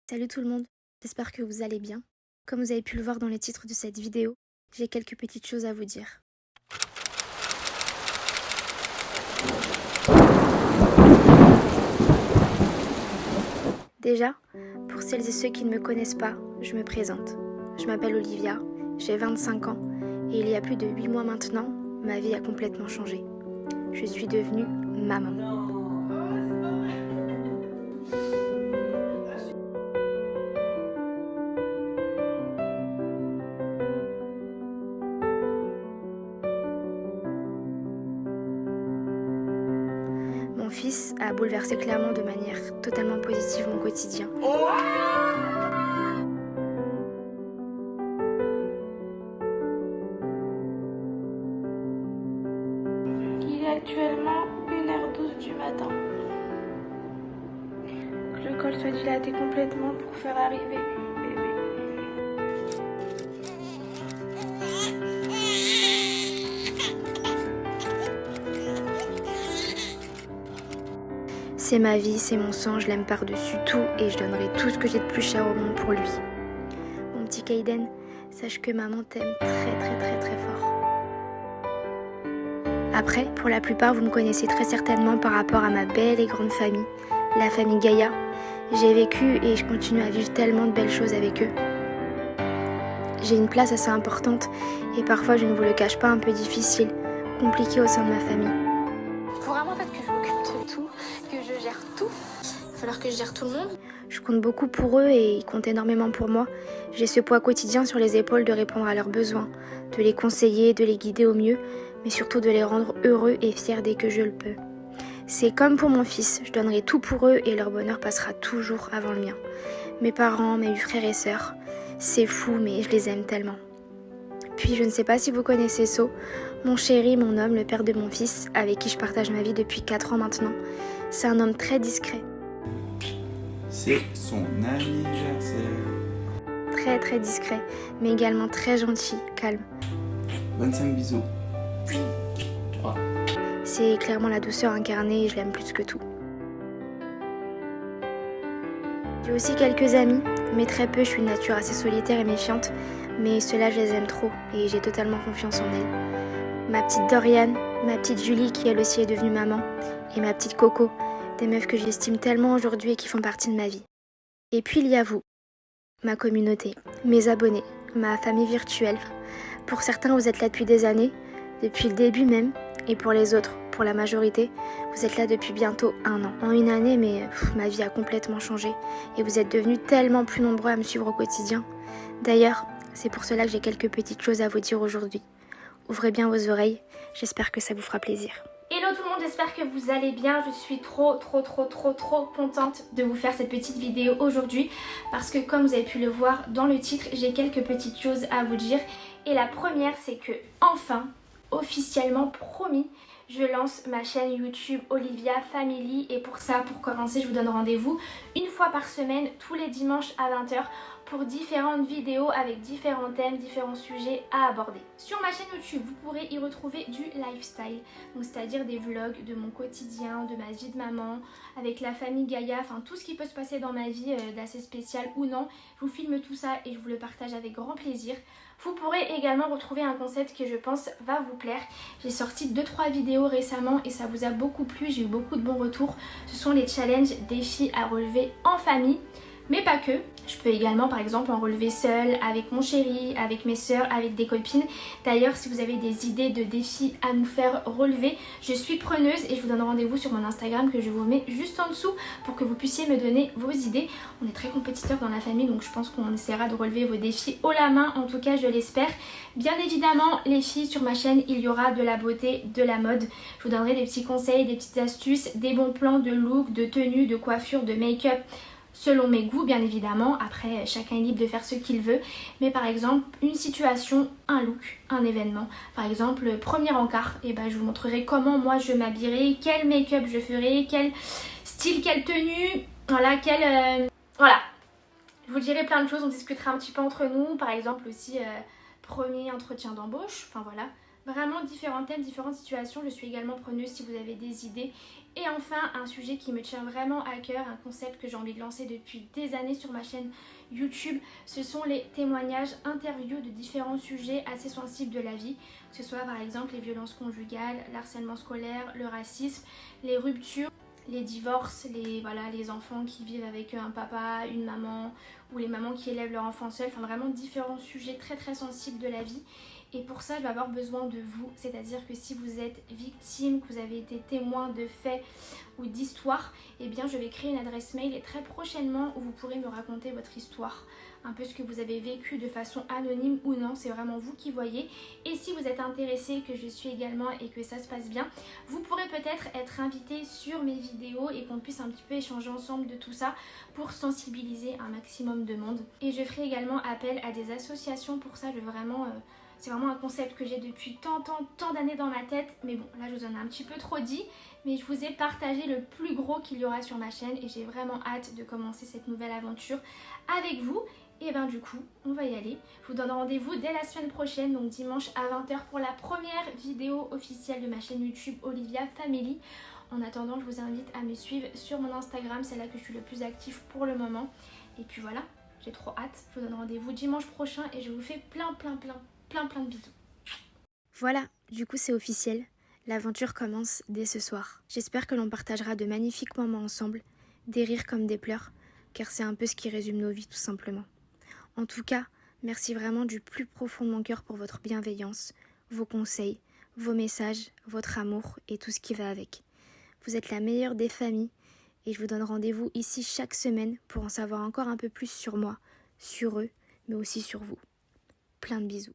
Salut tout le monde, j'espère que vous allez bien. Comme vous avez pu le voir dans le titre de cette vidéo, j'ai quelques petites choses à vous dire. Déjà, pour celles et ceux qui ne me connaissent pas, je me présente. Je m'appelle Olivia, j'ai 25 ans et il y a plus de 8 mois maintenant, ma vie a complètement changé. Je suis devenue maman. Mon fils a bouleversé clairement de manière totalement positive mon quotidien. Il est actuellement 1h12 du matin. Que le col soit dilaté complètement pour faire arriver bébé. C'est ma vie, c'est mon sang, je l'aime par-dessus tout et je donnerai tout ce que j'ai de plus cher au monde pour lui. Mon petit Kaiden, sache que maman t'aime très fort. Après, pour la plupart, vous me connaissez très certainement par rapport à ma belle et grande famille, la famille Gaïa. J'ai vécu et je continue à vivre tellement de belles choses avec eux. J'ai une place assez importante et parfois, je ne vous le cache pas, un peu difficile, compliquée au sein de ma famille. Il faut vraiment en fait que je m'occupe de tout, que je gère tout. Il va falloir que je gère tout le monde. Je compte beaucoup pour eux et ils comptent énormément pour moi. J'ai ce poids quotidien sur les épaules de répondre à leurs besoins, de les conseiller, de les guider au mieux, mais surtout de les rendre heureux et fiers dès que je le peux. C'est comme pour mon fils, je donnerai tout pour eux et leur bonheur passera toujours avant le mien. Mes parents, mes 8 frères et sœurs, c'est fou mais je les aime tellement. Puis je ne sais pas si vous connaissez So, mon chéri, mon homme, le père de mon fils, avec qui je partage ma vie depuis 4 ans maintenant. C'est un homme très discret. C'est son anniversaire. Très discret, mais également très gentil, calme. 25 bisous. 3. C'est clairement la douceur incarnée et je l'aime plus que tout. J'ai aussi quelques amis, mais très peu, je suis une nature assez solitaire et méfiante, mais ceux-là je les aime trop et j'ai totalement confiance en elles. Ma petite Doriane, ma petite Julie qui elle aussi est devenue maman, et ma petite Coco, des meufs que j'estime tellement aujourd'hui et qui font partie de ma vie. Et puis il y a vous, ma communauté, mes abonnés, ma famille virtuelle. Pour certains vous êtes là depuis des années, depuis le début même, et pour les autres, pour la majorité, vous êtes là depuis bientôt 1 an. En une année, mais ma vie a complètement changé et vous êtes devenus tellement plus nombreux à me suivre au quotidien. D'ailleurs, c'est pour cela que j'ai quelques petites choses à vous dire aujourd'hui. Ouvrez bien vos oreilles, j'espère que ça vous fera plaisir. Hello tout le monde, j'espère que vous allez bien. Je suis trop contente de vous faire cette petite vidéo aujourd'hui parce que comme vous avez pu le voir dans le titre, j'ai quelques petites choses à vous dire. Et la première, c'est que enfin, officiellement promis, je lance ma chaîne YouTube Olivia Family et pour ça, pour commencer, je vous donne rendez-vous une fois par semaine, tous les dimanches à 20 h pour différentes vidéos avec différents thèmes, différents sujets à aborder. Sur ma chaîne YouTube, vous pourrez y retrouver du lifestyle, donc c'est-à-dire des vlogs de mon quotidien, de ma vie de maman, avec la famille Gaïa, enfin tout ce qui peut se passer dans ma vie d'assez spécial ou non. Je vous filme tout ça et je vous le partage avec grand plaisir. Vous pourrez également retrouver un concept que je pense va vous plaire. J'ai sorti 2-3 vidéos récemment et ça vous a beaucoup plu, j'ai eu beaucoup de bons retours. Ce sont les challenges, défis à relever en famille. Mais pas que, je peux également par exemple en relever seule, avec mon chéri, avec mes soeurs, avec des copines. D'ailleurs si vous avez des idées de défis à nous faire relever, je suis preneuse et je vous donne rendez-vous sur mon Instagram que je vous mets juste en dessous pour que vous puissiez me donner vos idées. On est très compétiteurs dans la famille donc je pense qu'on essaiera de relever vos défis haut la main, en tout cas je l'espère. Bien évidemment les filles, sur ma chaîne il y aura de la beauté, de la mode. Je vous donnerai des petits conseils, des petites astuces, des bons plans de look, de tenue, de coiffure, de make-up, selon mes goûts bien évidemment. Après chacun est libre de faire ce qu'il veut, mais par exemple une situation, un look, un événement, par exemple premier encart, et ben je vous montrerai comment moi je m'habillerai, quel make-up je ferai, quel style, quelle tenue, voilà, voilà, je vous dirai plein de choses, on discutera un petit peu entre nous, par exemple aussi premier entretien d'embauche, enfin voilà. Vraiment différents thèmes, différentes situations. Je suis également preneuse si vous avez des idées Et enfin, un sujet qui me tient vraiment à cœur, un concept que j'ai envie de lancer depuis des années sur ma chaîne YouTube, ce sont les témoignages, interviews de différents sujets assez sensibles de la vie, que ce soit par exemple les violences conjugales, l'harcèlement scolaire, le racisme, les ruptures, les divorces, les enfants qui vivent avec un papa, une maman, ou les mamans qui élèvent leur enfant seul, enfin vraiment différents sujets très très sensibles de la vie. Et pour ça, je vais avoir besoin de vous, c'est-à-dire que si vous êtes victime, que vous avez été témoin de faits ou d'histoires, eh bien je vais créer une adresse mail et très prochainement où vous pourrez me raconter votre histoire, un peu ce que vous avez vécu de façon anonyme ou non, c'est vraiment vous qui voyez. Et si vous êtes intéressé, que je suis également et que ça se passe bien, vous pourrez peut-être être invité sur mes vidéos et qu'on puisse un petit peu échanger ensemble de tout ça pour sensibiliser un maximum de monde. Et je ferai également appel à des associations pour ça, c'est vraiment un concept que j'ai depuis tant d'années dans ma tête. Mais bon, là je vous en ai un petit peu trop dit. Mais je vous ai partagé le plus gros qu'il y aura sur ma chaîne. Et j'ai vraiment hâte de commencer cette nouvelle aventure avec vous. Et ben du coup, on va y aller. Je vous donne rendez-vous dès la semaine prochaine, donc dimanche à 20 h pour la première vidéo officielle de ma chaîne YouTube Olivia Family. En attendant, je vous invite à me suivre sur mon Instagram. C'est là que je suis le plus active pour le moment. Et puis voilà, j'ai trop hâte. Je vous donne rendez-vous dimanche prochain et je vous fais plein de bisous. Voilà, du coup c'est officiel. L'aventure commence dès ce soir. J'espère que l'on partagera de magnifiques moments ensemble, des rires comme des pleurs, car c'est un peu ce qui résume nos vies tout simplement. En tout cas, merci vraiment du plus profond de mon cœur pour votre bienveillance, vos conseils, vos messages, votre amour et tout ce qui va avec. Vous êtes la meilleure des familles et je vous donne rendez-vous ici chaque semaine pour en savoir encore un peu plus sur moi, sur eux, mais aussi sur vous. Plein de bisous.